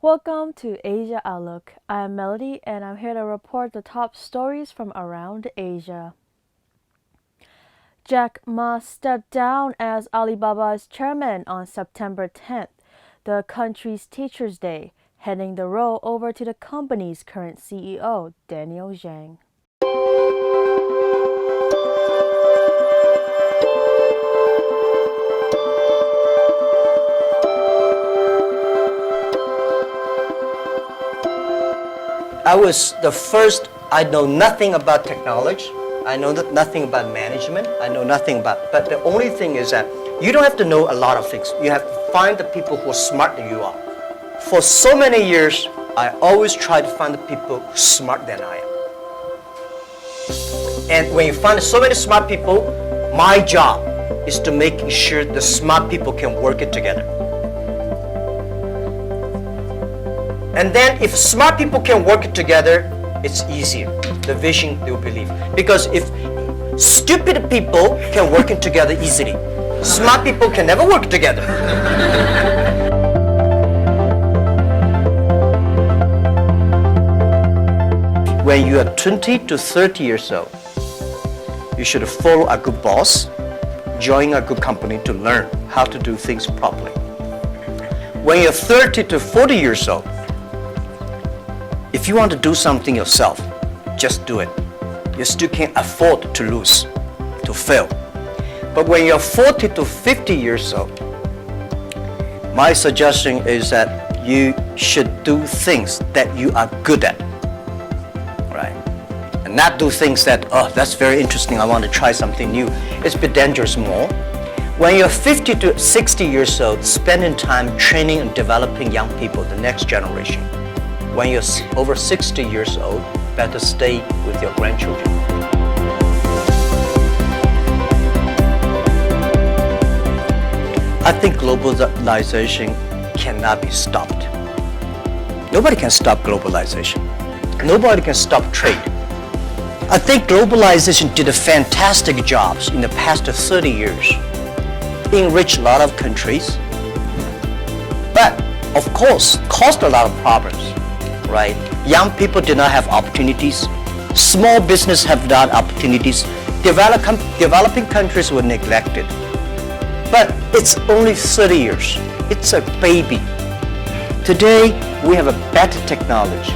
Welcome to Asia Outlook. I'm Melody and I'm here to report the top stories from around Asia. Jack Ma stepped down as Alibaba's chairman on September 10th, the country's Teachers' Day, handing the role over to the company's current CEO, Daniel Zhang. I was the first. I know nothing about technology. I know nothing about management. I know nothing about, but the only thing is that you don't have to know a lot of things. You have to find the people who are smarter than you are. For so many years, I always try to find the people smarter than I am. And when you find so many smart people, my job is to make sure the smart people can work it together. And then if smart people can work it together, it's easier. The vision they will believe. Because if stupid people can work it together easily, smart people can never work together. When you are 20 to 30 years old, you should follow a good boss, join a good company to learn how to do things properly. When you're 30 to 40 years old, if you want to do something yourself, just do it. You still can't afford to lose, to fail. But when you're 40 to 50 years old, my suggestion is that you should do things that you are good at, right? And not do things that, oh, that's very interesting, I want to try something new. It's a bit dangerous more. When you're 50 to 60 years old, spending time training and developing young people, the next generation. When you're over 60 years old, better stay with your grandchildren. I think globalization cannot be stopped. Nobody can stop globalization. Nobody can stop trade. I think globalization did a fantastic job in the past 30 years. Enriched a lot of countries, but of course caused a lot of problems. Right? Young people did not have opportunities. Small business have not opportunities. Developing countries were neglected. But it's only 30 years. It's a baby. Today, we have a better technology.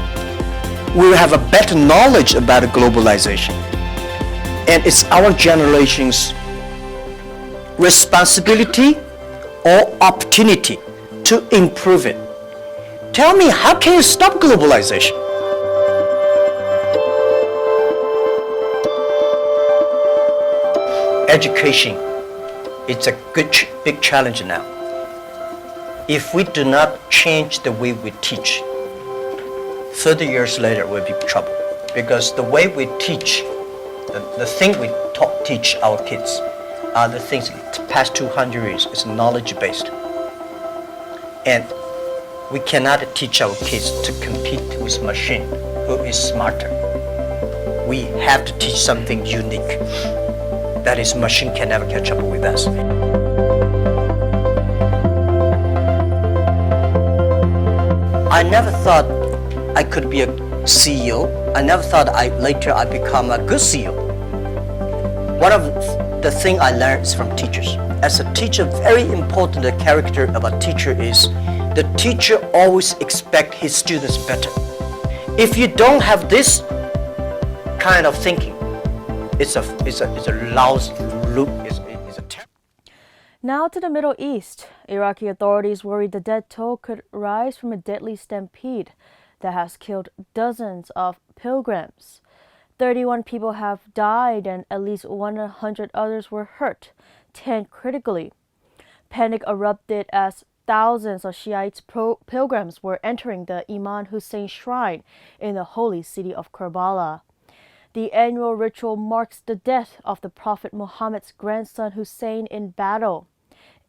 We have a better knowledge about globalization. And it's our generation's responsibility or opportunity to improve it. Tell me, how can you stop globalization? Education, it's a big challenge now. If we do not change the way we teach, 30 years later we'll be in trouble. Because the way we teach, the thing we teach our kids are the things the past 200 years is knowledge-based. And we cannot teach our kids to compete with machine who is smarter. We have to teach something unique. That is, machine can never catch up with us. I never thought I could be a CEO. I never thought later I'd become a good CEO. One of the things I learned is from teachers. As a teacher, very important character of a teacher is the teacher always expects his students better. If you don't have this kind of thinking, it's a lousy loop. It's a terrible. Now to the Middle East. Iraqi authorities worry the death toll could rise from a deadly stampede that has killed dozens of pilgrims. 31 people have died and at least 100 others were hurt, 10 critically. Panic erupted as thousands of Shiite pilgrims were entering the Imam Hussein shrine in the holy city of Karbala. The annual ritual marks the death of the Prophet Muhammad's grandson Hussein in battle.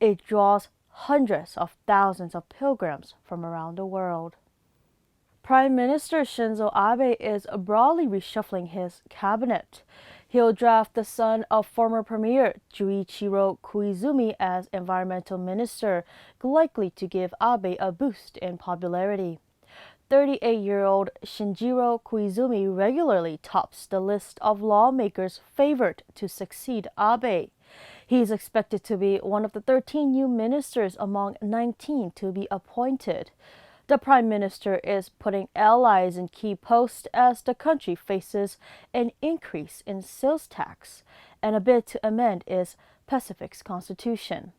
It draws hundreds of thousands of pilgrims from around the world. Prime Minister Shinzo Abe is broadly reshuffling his cabinet. He'll draft the son of former Premier Juichiro Koizumi as environmental minister, likely to give Abe a boost in popularity. 38-year-old Shinjiro Koizumi regularly tops the list of lawmakers favored to succeed Abe. He is expected to be one of the 13 new ministers among 19 to be appointed. The prime minister is putting allies in key posts as the country faces an increase in sales tax and a bid to amend its Pacific's constitution.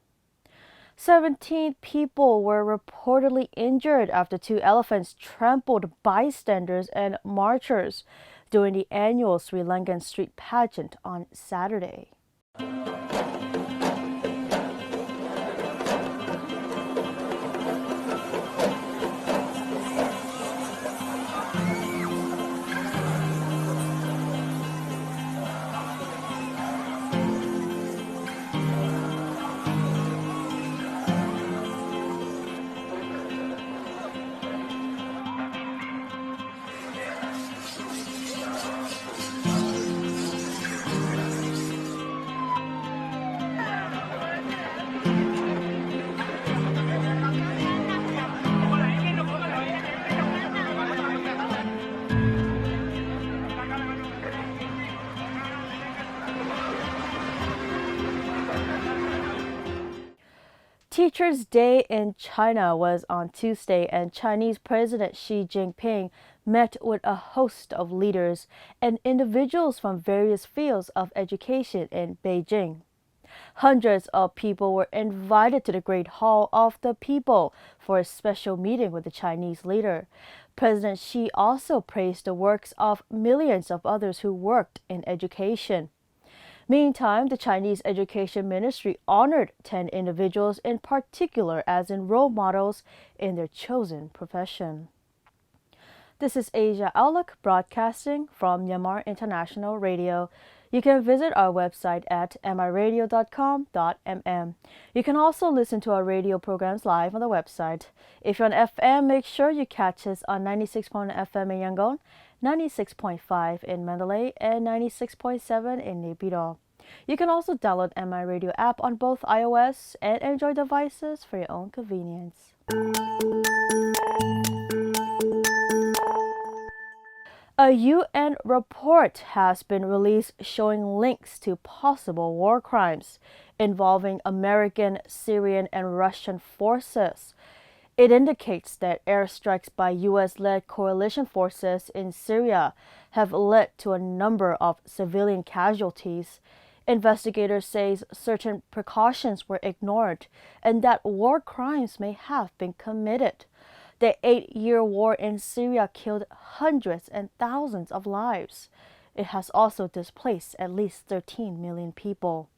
17 people were reportedly injured after two elephants trampled bystanders and marchers during the annual Sri Lankan street pageant on Saturday. Teachers' Day in China was on Tuesday, and Chinese President Xi Jinping met with a host of leaders and individuals from various fields of education in Beijing. Hundreds of people were invited to the Great Hall of the People for a special meeting with the Chinese leader. President Xi also praised the works of millions of others who worked in education. Meantime, the Chinese Education Ministry honored 10 individuals in particular as in role models in their chosen profession. This is Asia Outlook broadcasting from Myanmar International Radio. You can visit our website at miradio.com.mm. You can also listen to our radio programs live on the website. If you're on FM, make sure you catch us on 96.1 FM in Yangon, 96.5 in Mandalay, and 96.7 in Naypyidaw. You can also download MI Radio app on both iOS and Android devices for your own convenience. A UN report has been released showing links to possible war crimes involving American, Syrian, and Russian forces. It indicates that airstrikes by U.S.-led coalition forces in Syria have led to a number of civilian casualties. Investigators say certain precautions were ignored and that war crimes may have been committed. The 8-year war in Syria killed hundreds and thousands of lives. It has also displaced at least 13 million people.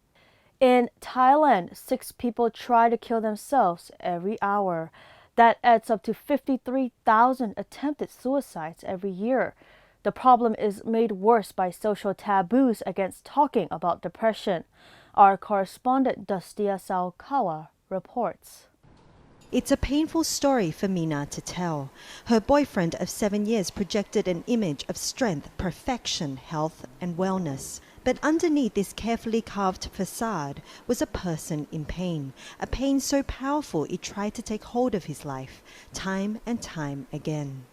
In Thailand, 6 people try to kill themselves every hour. That adds up to 53,000 attempted suicides every year. The problem is made worse by social taboos against talking about depression. Our correspondent Dustia Salkawa reports. It's a painful story for Mina to tell. Her boyfriend of 7 years projected an image of strength, perfection, health, and wellness. But underneath this carefully carved facade was a person in pain, a pain so powerful it tried to take hold of his life, time and time again.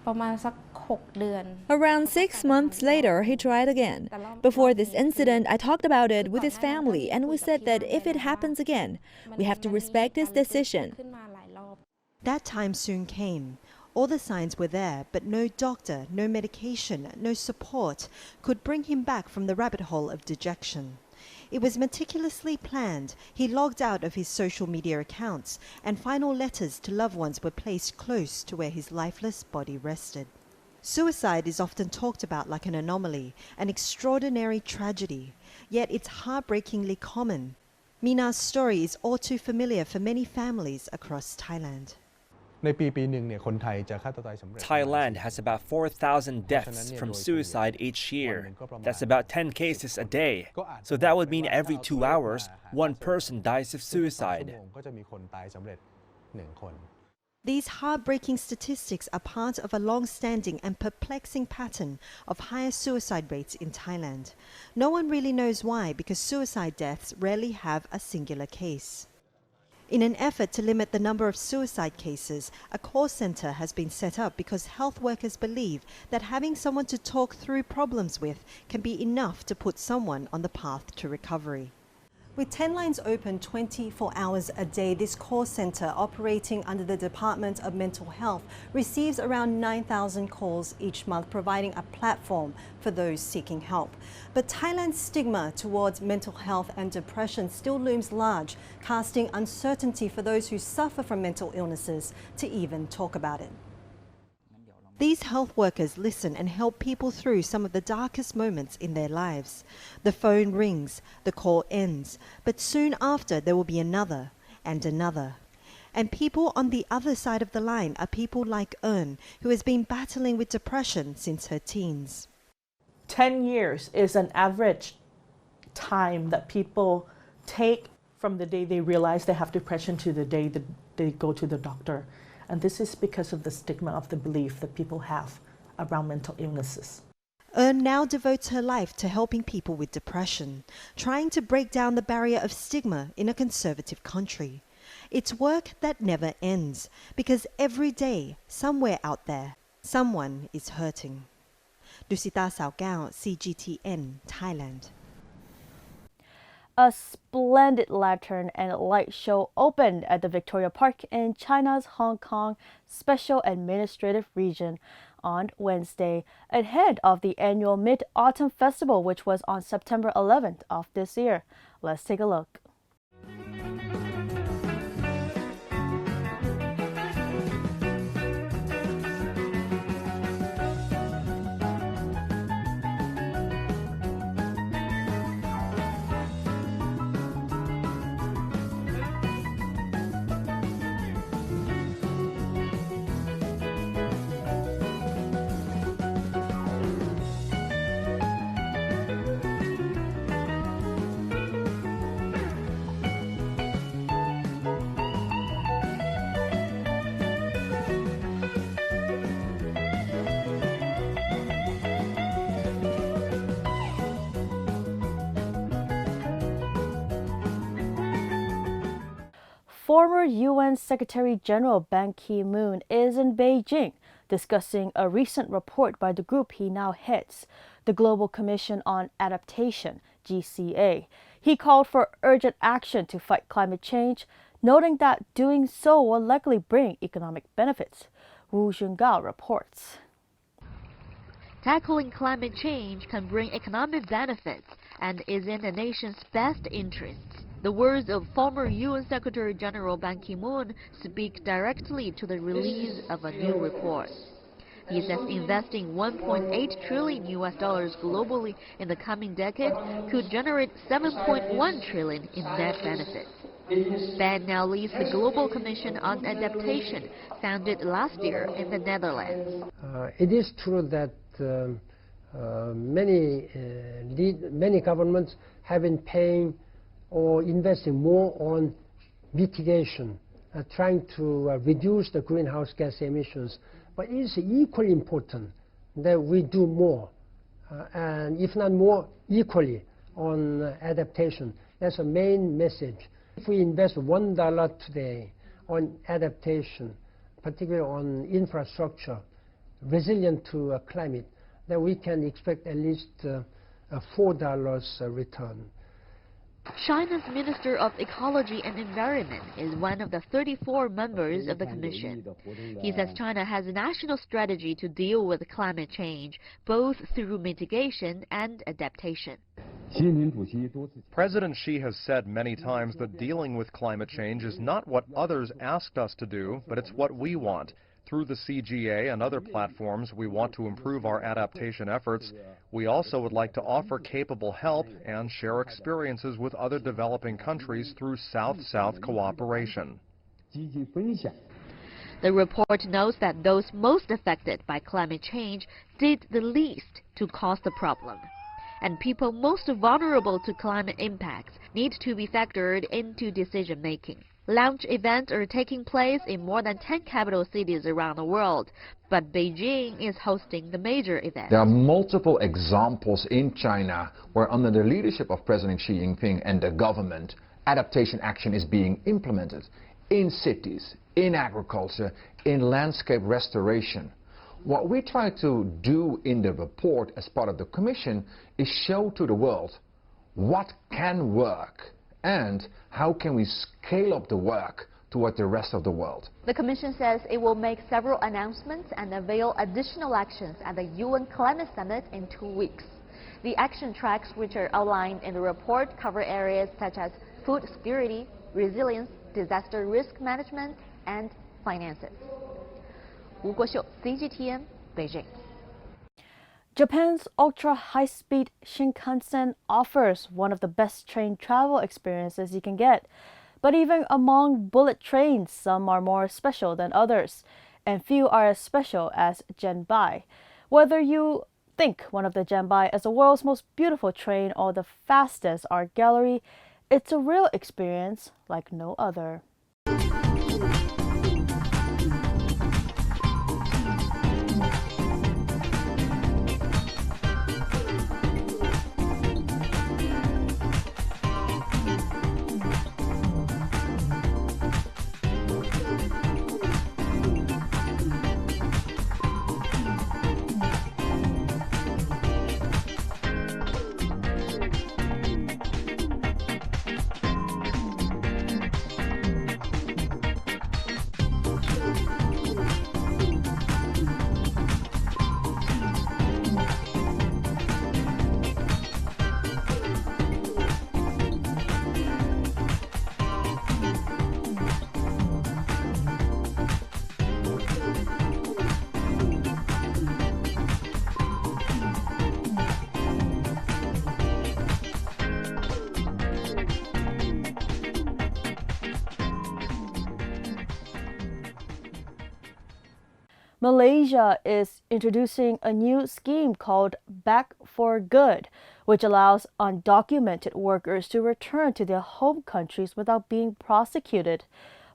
Around 6 months later, he tried again. Before this incident, I talked about it with his family, and we said that if it happens again, we have to respect his decision. That time soon came. All the signs were there, but no doctor, no medication, no support could bring him back from the rabbit hole of dejection. It was meticulously planned. He logged out of his social media accounts, and final letters to loved ones were placed close to where his lifeless body rested. Suicide is often talked about like an anomaly, an extraordinary tragedy, yet it's heartbreakingly common. Mina's story is all too familiar for many families across Thailand. Thailand has about 4,000 deaths from suicide each year. That's about 10 cases a day. So that would mean every 2 hours, one person dies of suicide. These heartbreaking statistics are part of a long-standing and perplexing pattern of higher suicide rates in Thailand. No one really knows why, because suicide deaths rarely have a singular case. In an effort to limit the number of suicide cases, a call centre has been set up because health workers believe that having someone to talk through problems with can be enough to put someone on the path to recovery. With 10 lines open 24 hours a day, this call centre, operating under the Department of Mental Health, receives around 9,000 calls each month, providing a platform for those seeking help. But Thailand's stigma towards mental health and depression still looms large, casting uncertainty for those who suffer from mental illnesses to even talk about it. These health workers listen and help people through some of the darkest moments in their lives. The phone rings, the call ends, but soon after there will be another and another. And people on the other side of the line are people like Eun, who has been battling with depression since her teens. 10 years is an average time that people take from the day they realize they have depression to the day that they go to the doctor. And this is because of the stigma of the belief that people have around mental illnesses. Eun now devotes her life to helping people with depression, trying to break down the barrier of stigma in a conservative country. It's work that never ends, because every day, somewhere out there, someone is hurting. Dusita Saogao, CGTN, Thailand. A splendid lantern and light show opened at the Victoria Park in China's Hong Kong Special Administrative Region on Wednesday, ahead of the annual Mid-Autumn Festival, which was on September 11th of this year. Let's take a look. Former UN Secretary-General Ban Ki-moon is in Beijing discussing a recent report by the group he now heads, the Global Commission on Adaptation, GCA. He called for urgent action to fight climate change, noting that doing so will likely bring economic benefits. Wu Xungao reports. Tackling climate change can bring economic benefits and is in the nation's best interests. The words of former UN Secretary-General Ban Ki-moon speak directly to the release of a new report. He says investing $1.8 trillion globally in the coming decade could generate $7.1 trillion in net benefits. Ban now leads the Global Commission on Adaptation, founded last year in the Netherlands. It is true that many governments have been paying or investing more on mitigation, trying to reduce the greenhouse gas emissions. But it is equally important that we do more, and if not more, equally on adaptation. That's the main message. If we invest $1 today on adaptation, particularly on infrastructure, resilient to climate, then we can expect at least a $4 return. China's Minister of Ecology and Environment is one of the 34 members of the Commission. He says China has a national strategy to deal with climate change, both through mitigation and adaptation. President Xi has said many times that dealing with climate change is not what others asked us to do, but it's what we want. Through the CGA and other platforms, we want to improve our adaptation efforts. We also would like to offer capable help and share experiences with other developing countries through South-South cooperation. The report notes that those most affected by climate change did the least to cause the problem, and people most vulnerable to climate impacts need to be factored into decision-making. Launch events are taking place in more than 10 capital cities around the world, but Beijing is hosting the major event. There are multiple examples in China where under the leadership of President Xi Jinping and the government, adaptation action is being implemented in cities, in agriculture, in landscape restoration. What we try to do in the report as part of the Commission is show to the world what can work and how can we scale up the work toward the rest of the world. The Commission says it will make several announcements and unveil additional actions at the UN Climate Summit in 2 weeks. The action tracks which are outlined in the report cover areas such as food security, resilience, disaster risk management, and finances. Wu Guoxiu, CGTN, Beijing. Japan's ultra-high-speed Shinkansen offers one of the best train travel experiences you can get. But even among bullet trains, some are more special than others, and few are as special as Genbai. Whether you think one of the Genbai is the world's most beautiful train or the fastest art gallery, it's a real experience like no other. Malaysia is introducing a new scheme called Back for Good, which allows undocumented workers to return to their home countries without being prosecuted.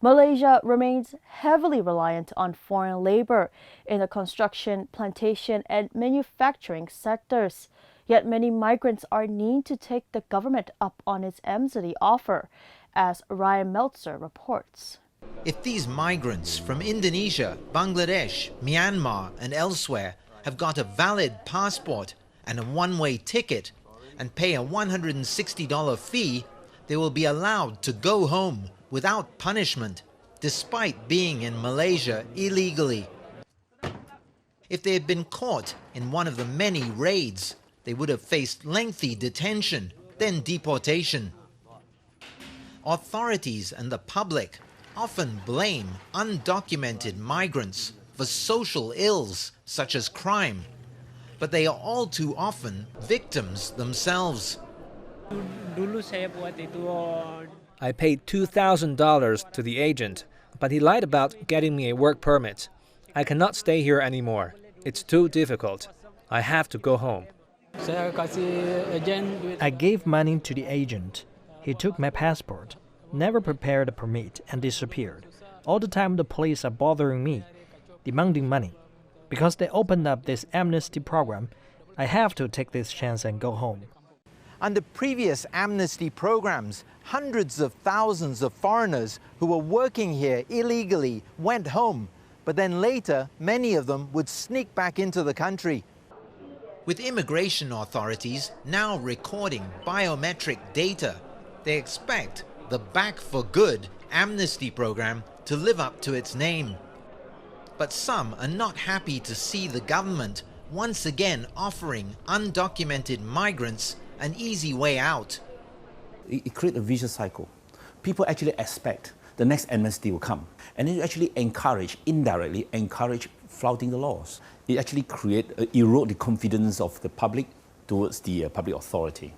Malaysia remains heavily reliant on foreign labor in the construction, plantation, and manufacturing sectors. Yet many migrants are needing to take the government up on its amnesty offer, as Ryan Meltzer reports. If these migrants from Indonesia, Bangladesh, Myanmar and elsewhere have got a valid passport and a one-way ticket and pay a $160 fee, they will be allowed to go home without punishment, despite being in Malaysia illegally. If they had been caught in one of the many raids, they would have faced lengthy detention, then deportation. Authorities and the public often blame undocumented migrants for social ills such as crime, but they are all too often victims themselves. I paid $2,000 to the agent, but he lied about getting me a work permit. I cannot stay here anymore. It's too difficult. I have to go home. I gave money to the agent. He took my passport, never prepared a permit, and disappeared. All the time the police are bothering me, demanding money. Because they opened up this amnesty program, I have to take this chance and go home. Under previous amnesty programs, hundreds of thousands of foreigners who were working here illegally went home, but then later many of them would sneak back into the country. With immigration authorities now recording biometric data, they expect the Back for Good amnesty program to live up to its name. But some are not happy to see the government once again offering undocumented migrants an easy way out. It creates a vicious cycle. People actually expect the next amnesty will come, and it actually indirectly encourage flouting the laws. It actually erode the confidence of the public towards the public authority.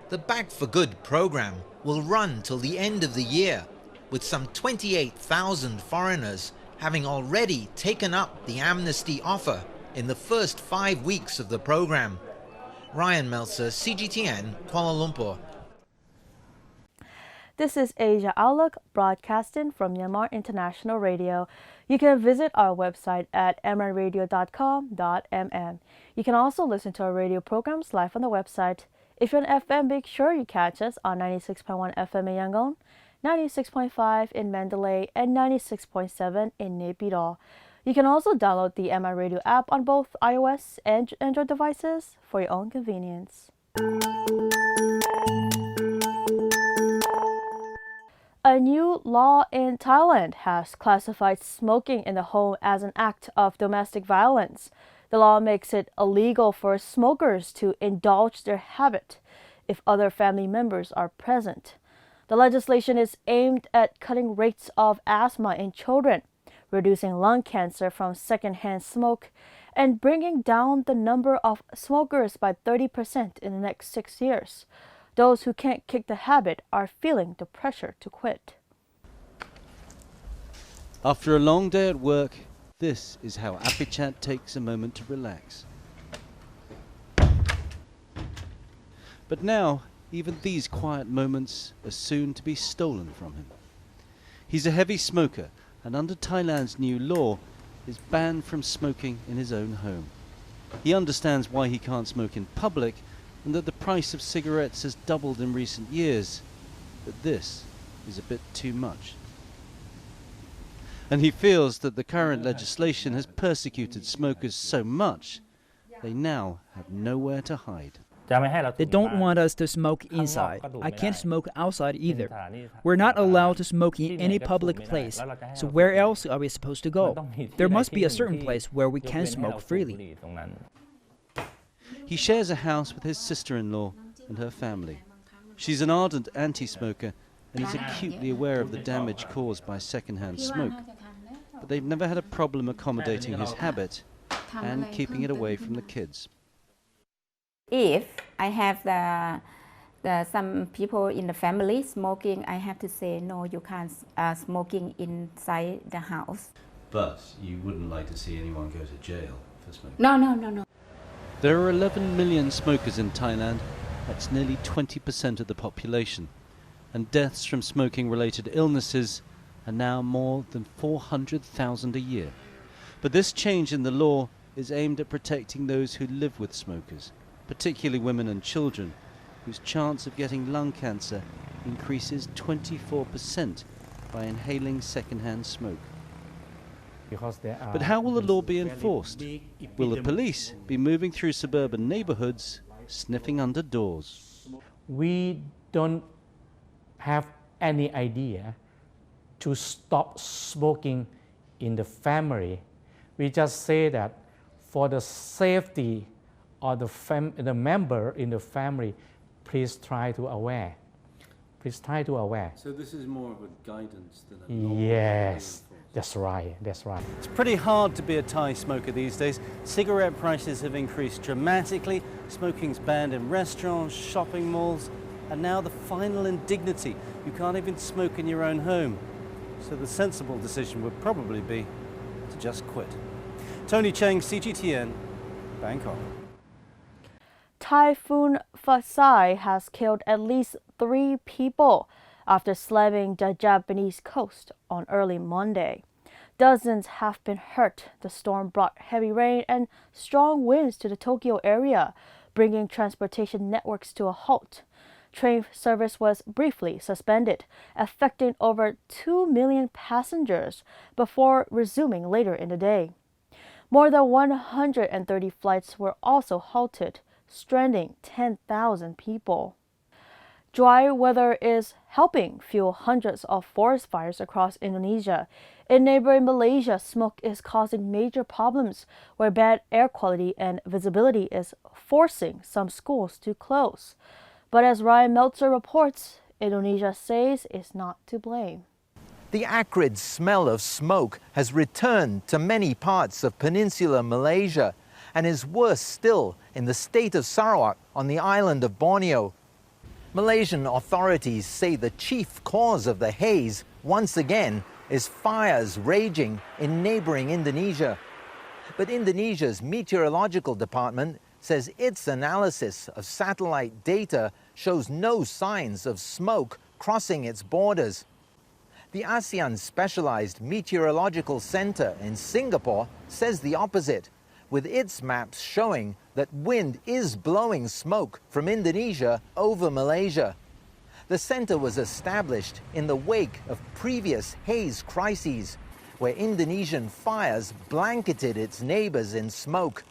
The Back for Good program will run till the end of the year, with some 28,000 foreigners having already taken up the amnesty offer in the first 5 weeks of the program. Ryan Meltzer, CGTN, Kuala Lumpur. This is Asia Outlook, broadcasting from Myanmar International Radio. You can visit our website at mnradio.com.mm. You can also listen to our radio programs live on the website. If you're on FM, make sure you catch us on 96.1 FM in Yangon, 96.5 in Mandalay, and 96.7 in Naypyidaw. You can also download the MI Radio app on both iOS and Android devices for your own convenience. A new law in Thailand has classified smoking in the home as an act of domestic violence. The law makes it illegal for smokers to indulge their habit if other family members are present. The legislation is aimed at cutting rates of asthma in children, reducing lung cancer from secondhand smoke, and bringing down the number of smokers by 30% in the next 6 years. Those who can't kick the habit are feeling the pressure to quit. After a long day at work, this is how Apichat takes a moment to relax. But now, even these quiet moments are soon to be stolen from him. He's a heavy smoker, and under Thailand's new law, is banned from smoking in his own home. He understands why he can't smoke in public, and that the price of cigarettes has doubled in recent years, but this is a bit too much. And he feels that the current legislation has persecuted smokers so much, they now have nowhere to hide. They don't want us to smoke inside. I can't smoke outside either. We're not allowed to smoke in any public place. So where else are we supposed to go? There must be a certain place where we can smoke freely. He shares a house with his sister-in-law and her family. She's an ardent anti-smoker and is acutely aware of the damage caused by second-hand smoke. But they've never had a problem accommodating his habit and keeping it away from the kids. If I have some people in the family smoking, I have to say, no, you can't smoking inside the house. But you wouldn't like to see anyone go to jail for smoking? No. There are 11 million smokers in Thailand. That's nearly 20% of the population. And deaths from smoking-related illnesses are now more than 400,000 a year. But this change in the law is aimed at protecting those who live with smokers, particularly women and children, whose chance of getting lung cancer increases 24% by inhaling second-hand smoke. But how will the law be enforced? Will the police be moving through suburban neighborhoods, sniffing under doors? We don't have any idea to stop smoking in the family. We just say that for the safety of the member in the family, please try to aware. Please try to aware. So this is more of a guidance than a law? Yes, that's right. It's pretty hard to be a Thai smoker these days. Cigarette prices have increased dramatically, smoking's banned in restaurants, shopping malls, and now the final indignity. You can't even smoke in your own home. So the sensible decision would probably be to just quit. Tony Cheng, CGTN, Bangkok. Typhoon Fasai has killed at least 3 people after slamming the Japanese coast on early Monday. Dozens have been hurt. The storm brought heavy rain and strong winds to the Tokyo area, bringing transportation networks to a halt. Train service was briefly suspended, affecting over 2 million passengers before resuming later in the day. More than 130 flights were also halted, stranding 10,000 people. Dry weather is helping fuel hundreds of forest fires across Indonesia. In neighboring Malaysia, smoke is causing major problems where bad air quality and visibility is forcing some schools to close. But as Ryan Meltzer reports, Indonesia says it's not to blame. The acrid smell of smoke has returned to many parts of peninsular Malaysia and is worse still in the state of Sarawak on the island of Borneo. Malaysian authorities say the chief cause of the haze, once again, is fires raging in neighboring Indonesia. But Indonesia's meteorological department says its analysis of satellite data shows no signs of smoke crossing its borders. The ASEAN Specialized Meteorological Center in Singapore says the opposite, with its maps showing that wind is blowing smoke from Indonesia over Malaysia. The center was established in the wake of previous haze crises, where Indonesian fires blanketed its neighbors in smoke.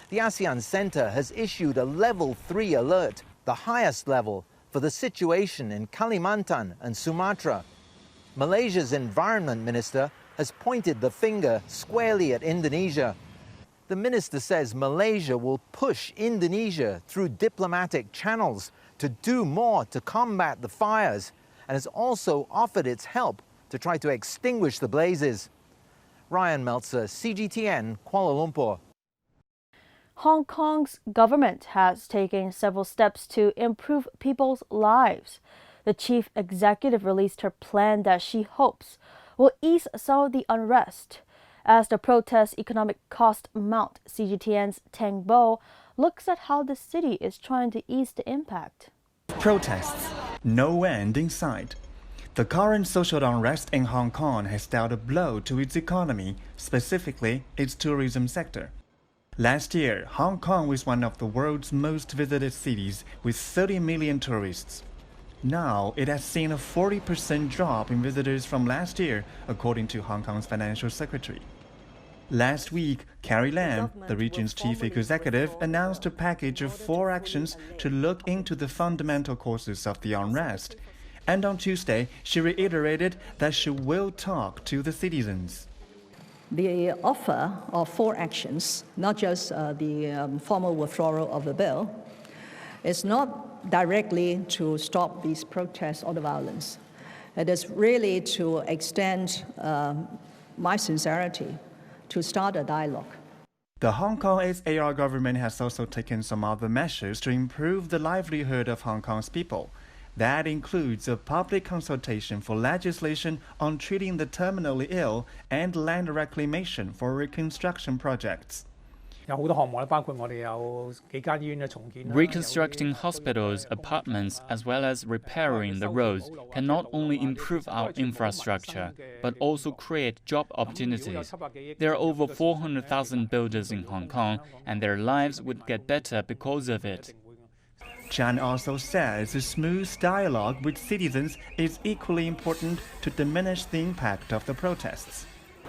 The ASEAN Center has issued a Level 3 alert, the highest level for the situation in Kalimantan and Sumatra. Malaysia's Environment Minister has pointed the finger squarely at Indonesia. The minister says Malaysia will push Indonesia through diplomatic channels to do more to combat the fires, and has also offered its help to try to extinguish the blazes. Ryan Meltzer, CGTN, Kuala Lumpur. Hong Kong's government has taken several steps to improve people's lives. The chief executive released her plan that she hopes will ease some of the unrest. As the protest economic cost mount, CGTN's Tang Bo looks at how the city is trying to ease the impact. Protests, no end in sight. The current social unrest in Hong Kong has dealt a blow to its economy, specifically its tourism sector. Last year, Hong Kong was one of the world's most visited cities with 30 million tourists. Now, it has seen a 40% drop in visitors from last year, according to Hong Kong's financial secretary. Last week, Carrie Lam, the region's chief executive, announced a package of 4 actions to look into the fundamental causes of the unrest. And on Tuesday, she reiterated that she will talk to the citizens. The offer of 4 actions, not just the formal withdrawal of the bill, is not directly to stop these protests or the violence. It is really to extend my sincerity to start a dialogue. The Hong Kong SAR government has also taken some other measures to improve the livelihood of Hong Kong's people. That includes a public consultation for legislation on treating the terminally ill and land reclamation for reconstruction projects. Reconstructing hospitals, apartments, as well as repairing the roads can not only improve our infrastructure, but also create job opportunities. There are over 400,000 builders in Hong Kong, and their lives would get better because of it. Chan also says a smooth dialogue with citizens is equally important to diminish the impact of the protests.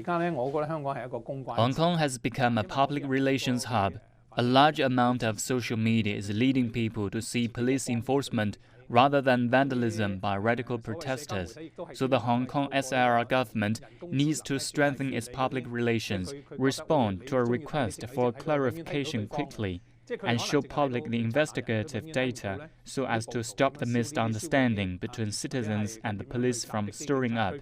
Hong Kong has become a public relations hub. A large amount of social media is leading people to see police enforcement rather than vandalism by radical protesters. So the Hong Kong SAR government needs to strengthen its public relations, respond to a request for clarification quickly, and show public the investigative data so as to stop the misunderstanding between citizens and the police from stirring up.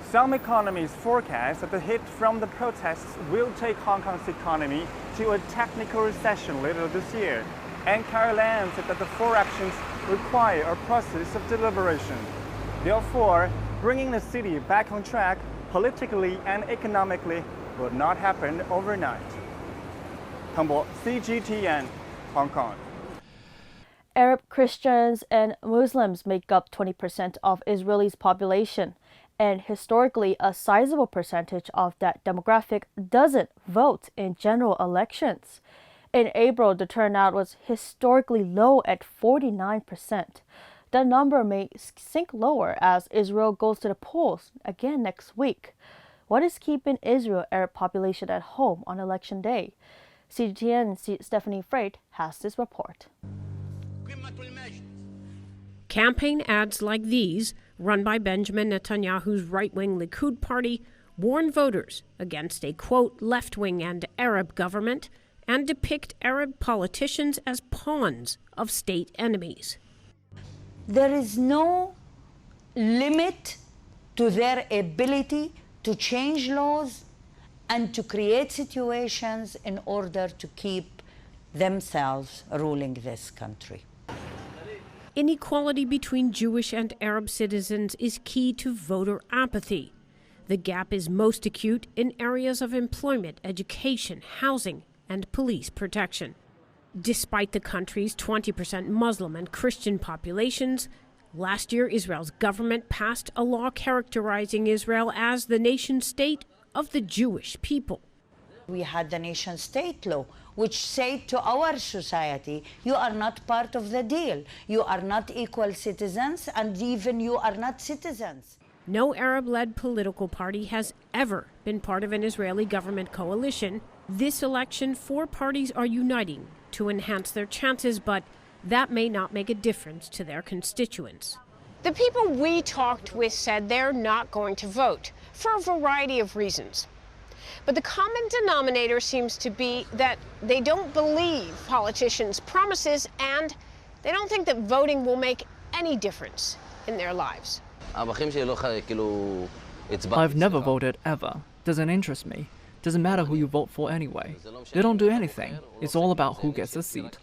Some economists forecast that the hit from the protests will take Hong Kong's economy to a technical recession later this year. And Carrie Lam said that the 4 actions require a process of deliberation. Therefore, bringing the city back on track politically and economically will not happen overnight. Humble, CGTN, Hong Kong. Arab Christians and Muslims make up 20% of Israel's population, and historically a sizable percentage of that demographic doesn't vote in general elections. In April, the turnout was historically low at 49%. The number may sink lower as Israel goes to the polls again next week. What is keeping Israel's Arab population at home on election day? CGTN's Stephanie Freight has this report. Campaign ads like these, run by Benjamin Netanyahu's right-wing Likud party, warn voters against a, quote, left-wing and Arab government and depict Arab politicians as pawns of state enemies. There is no limit to their ability to change laws and to create situations in order to keep themselves ruling this country. Inequality between Jewish and Arab citizens is key to voter apathy. The gap is most acute in areas of employment, education, housing, and police protection. Despite the country's 20% Muslim and Christian populations, last year Israel's government passed a law characterizing Israel as the nation-state of the Jewish people. We had the nation state law, which said to our society, you are not part of the deal. You are not equal citizens, and even you are not citizens. No Arab-led political party has ever been part of an Israeli government coalition. This election, 4 parties are uniting to enhance their chances, but that may not make a difference to their constituents. The people we talked with said they're not going to vote for a variety of reasons. But the common denominator seems to be that they don't believe politicians' promises and they don't think that voting will make any difference in their lives. I've never voted ever. Doesn't interest me. Doesn't matter who you vote for anyway. They don't do anything. It's all about who gets a seat.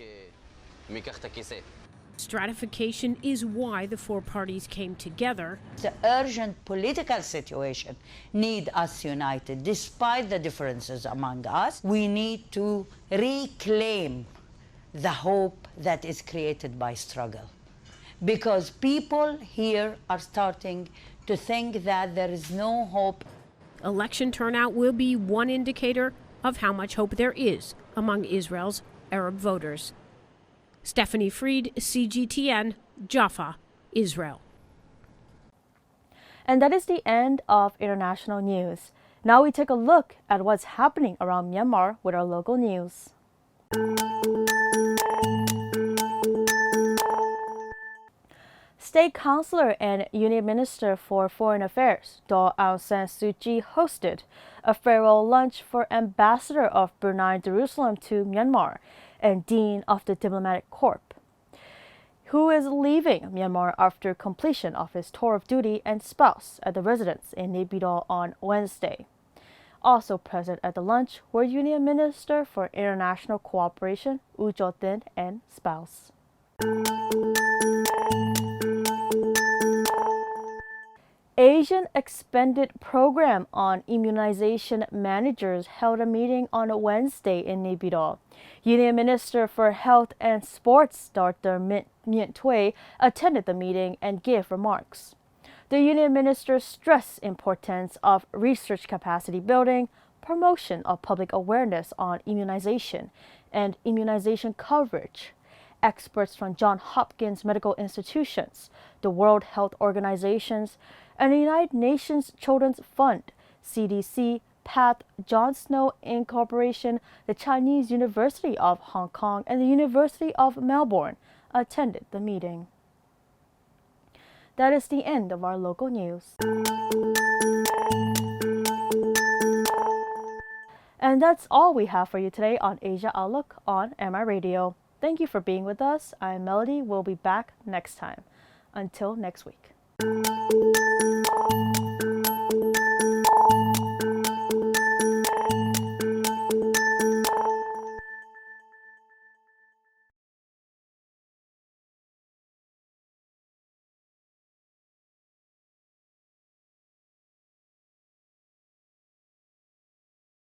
Stratification is why the 4 parties came together. The urgent political situation needs us united. Despite the differences among us, we need to reclaim the hope that is created by struggle. Because people here are starting to think that there is no hope. Election turnout will be one indicator of how much hope there is among Israel's Arab voters. Stephanie Fried, CGTN, Jaffa, Israel. And that is the end of international news. Now we take a look at what's happening around Myanmar with our local news. State Councilor and Union Minister for Foreign Affairs, Daw Aung San Suu Kyi, hosted a farewell lunch for Ambassador of Brunei Darussalam to Myanmar and Dean of the Diplomatic Corps, who is leaving Myanmar after completion of his tour of duty, and spouse at the residence in Naypyidaw on Wednesday. Also present at the lunch were Union Minister for International Cooperation, Woo Jo-tin, and spouse. Asian Expanded Program on Immunization Managers held a meeting on Wednesday in Naypyidaw. Union Minister for Health and Sports, Dr. Myint Thuy, attended the meeting and gave remarks. The Union Minister stressed importance of research capacity building, promotion of public awareness on immunization, and immunization coverage. Experts from Johns Hopkins Medical Institutions, the World Health Organizations, and the United Nations Children's Fund, CDC, PATH, John Snow Incorporation, the Chinese University of Hong Kong, and the University of Melbourne attended the meeting. That is the end of our local news. And that's all we have for you today on Asia Outlook on MI Radio. Thank you for being with us. I'm Melody. We'll be back next time. Until next week.